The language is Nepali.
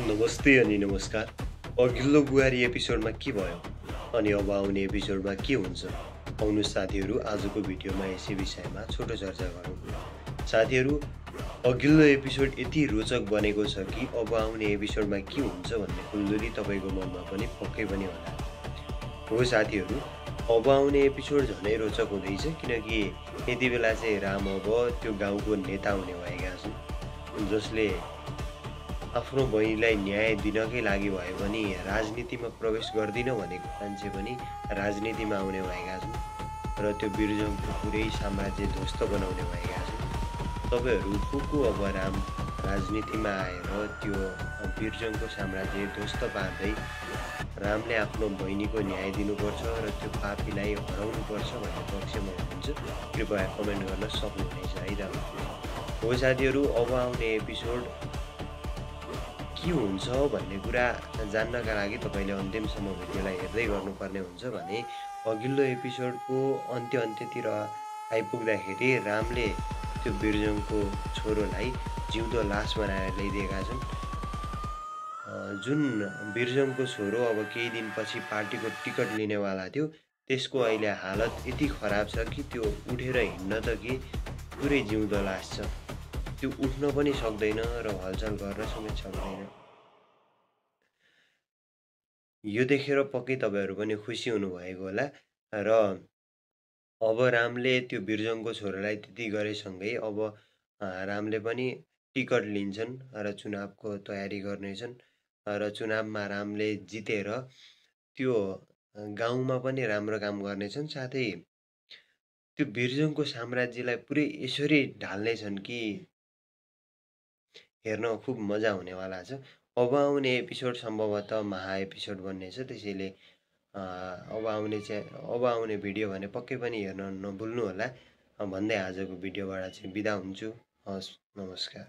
नमस्ते अनि नमस्कार। अघिल्लो बुहारी एपिसोडमा के भयो अनि अब आउने एपिसोडमा के हुन्छ? आउनुहोस् साथीहरू, आजको भिडियोमा यसै विषयमा छोटो चर्चा गरौँ। साथीहरू, अघिल्लो एपिसोड यति रोचक बनेको छ कि अब आउने एपिसोडमा के हुन्छ भन्ने खुल्दुली तपाईँको मनमा पनि पक्कै पनि होला। हो साथीहरू, अब आउने एपिसोड झनै रोचक हुँदैछ, किनकि यति बेला चाहिँ राम अब त्यो गाउँको नेता हुने भएका छन्, जसले आफ्नो बहिनीलाई न्याय दिनकै लागि भए पनि राजनीतिमा प्रवेश गर्दिन भनेको मान्छे पनि राजनीतिमा आउने भएका छन् र त्यो बिरजङको पुरै साम्राज्य ध्वस्त बनाउने भएका छन्। तपाईँहरू को अब राम राजनीतिमा आएर त्यो बिरजङको साम्राज्य ध्वस्त पार्दै रामले आफ्नो बहिनीको न्याय दिनुपर्छ र त्यो पापीलाई हराउनुपर्छ भन्ने पक्षमा हुनुहुन्छ? कृपया कमेन्ट गर्न सक्नुहुनेछ है त। हो साथीहरू, अब आउने एपिसोड के हुन्छ भन्ने कुरा जान्नका लागि तपाईँले अन्तिमसम्म भिडियोलाई हेर्दै गर्नुपर्ने हुन्छ भने अघिल्लो एपिसोडको अन्त्यतिर आइपुग्दाखेरि रामले त्यो बिरजङको छोरोलाई जिउँदो लास बनाएर ल्याइदिएका छन्। जुन बिरजङको छोरो अब केही दिनपछि पार्टीको टिकट लिनेवाला थियो, त्यसको अहिले हालत यति खराब छ कि त्यो उठेर हिँड्न त के पुरै जिउँदो लास छ। त्यो उठ्न पनि सक्दैन र हलचल गर्न समेत सक्दैन। यो देखेर पक्कै तपाईँहरू पनि खुसी हुनुभएको होला र अब रामले त्यो बिरजङको छोरालाई त्यति गरेसँगै अब रामले पनि टिकट लिन्छन् र चुनावको तयारी गर्नेछन् र चुनावमा रामले जितेर त्यो गाउँमा पनि राम्रो काम गर्नेछन्, साथै त्यो बिरजङको साम्राज्यलाई पुरै यसरी ढाल्नेछन् कि हेर्न खुब मजा हुनेवाला छ। अब आउने एपिसोड सम्भवतः महा एपिसोड बन्नेछ, त्यसैले अब आउने भिडियो भने पक्कै पनि हेर्न नभुल्नु होला भन्दै आजको भिडियोबाट चाहिँ बिदा हुन्छु। हस्, नमस्कार।